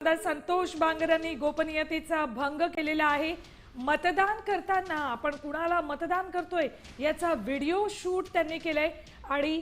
संतोष बांगर यांनी गोपनीयतेचा भंग केलेला आहे। मतदान करताना आपण कुणाला मतदान करतोय याचा व्हिडिओ शूट त्यांनी केलाय आणि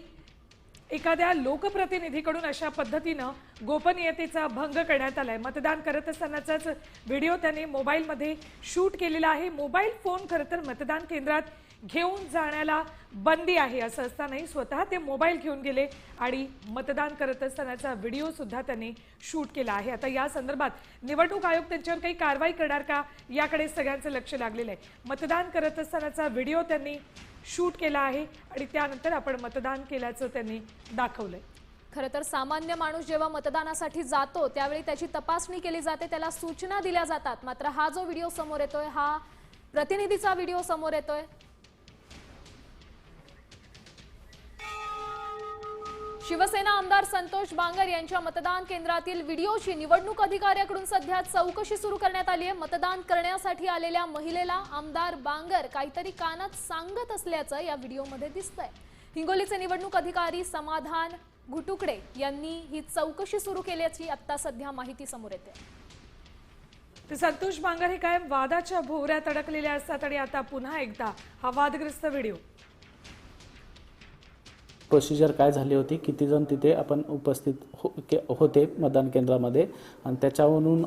एखाद्या लोकप्रतिनिधीकडून अशा पद्धतीने गोपनीयतेचा भंग करण्यात आलाय। मतदान करत असतानाचाच व्हिडिओ त्यांनी मोबाईलमध्ये शूट केलेला आहे। मोबाईल फोन खरं तर मतदान केंद्रात घेऊन जाण्याला बंदी आहे, असं असतानाही स्वतः ते मोबाईल घेऊन गेले आणि मतदान करत असतानाचा व्हिडिओ सुद्धा त्यांनी शूट केला आहे। आता या संदर्भात निवडणूक आयोग त्यांच्यावर काही कारवाई करणार का याकडे सगळ्यांचं लक्ष लागलेलं आहे। मतदान करत असतानाचा व्हिडिओ त्यांनी शूट केला आहे आणि त्यानंतर आपण मतदान केल्याचं त्यांनी दाखवलंय। खरं तर सामान्य माणूस जेव्हा मतदानासाठी जातो त्यावेळी त्याची तपासणी केली जाते, त्याला सूचना दिल्या जातात। मात्र हा जो व्हिडिओ समोर येतोय हा प्रतिनिधीचा व्हिडिओ समोर येतोय। शिवसेना आमदार संतोष बांगर यांच्या मतदान केंद्रातील व्हिडिओची निवडणूक अधिकाऱ्याकडून सध्या चौकशी सुरू करण्यात आली आहे। मतदान करण्यासाठी आलेल्या महिलेला आमदार बांगर काहीतरी कानात सांगत असल्याचं या व्हिडिओमध्ये दिसतंय। हिंगोलीचे निवडणूक अधिकारी समाधान घुटुकडे यांनी ही चौकशी सुरू केल्याची आता सध्या माहिती समोर येते। संतोष बांगर हे कायम वादाच्या भोवऱ्यात अडकलेले असतात आणि आता पुन्हा एकदा हा वादग्रस्त व्हिडिओ। प्रोसिजर काय झाली होती, किती जण तिथे आपण उपस्थित होते मतदान केंद्रामध्ये आणि त्याच्यावरून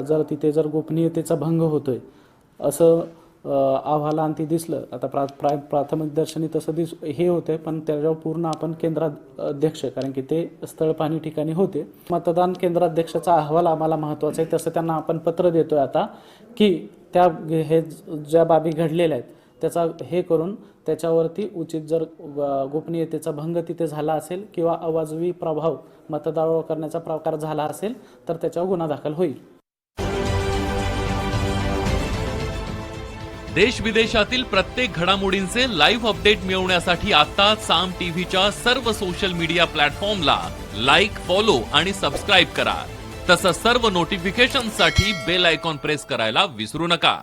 जर तिथे जर गोपनीयतेचा भंग होतोय असं अहवालांती दिसलं। आता प्राथमिक दर्शनी तसं हे होते, पण त्याच्यावर पूर्ण आपण केंद्राध्यक्ष कारण की ते स्थळ पाहणी ठिकाणी होते। मतदान केंद्राध्यक्षाचा अहवाल आम्हाला महत्त्वाचा आहे, तसं त्यांना आपण पत्र देतोय आता की त्या हे ज्या बाबी घडलेल्या आहेत त्याचा हे करून त्याच्यावरती उचित जर गोपनीयतेचा भंग तिथे झाला असेल किंवा अवाजवी प्रभाव मतदारावर करण्याचा प्रकार झाला असेल तर त्याच्यावर गुन्हा दाखल होईल। देश विदेशातील प्रत्येक घडामोडींचे लाईव्ह अपडेट मिळवण्यासाठी आता साम टीव्हीच्या सर्व सोशल मीडिया प्लॅटफॉर्मला लाईक, फॉलो आणि सबस्क्राईब करा। तसंच सर्व नोटिफिकेशनसाठी बेल आयकॉन प्रेस करायला विसरू नका।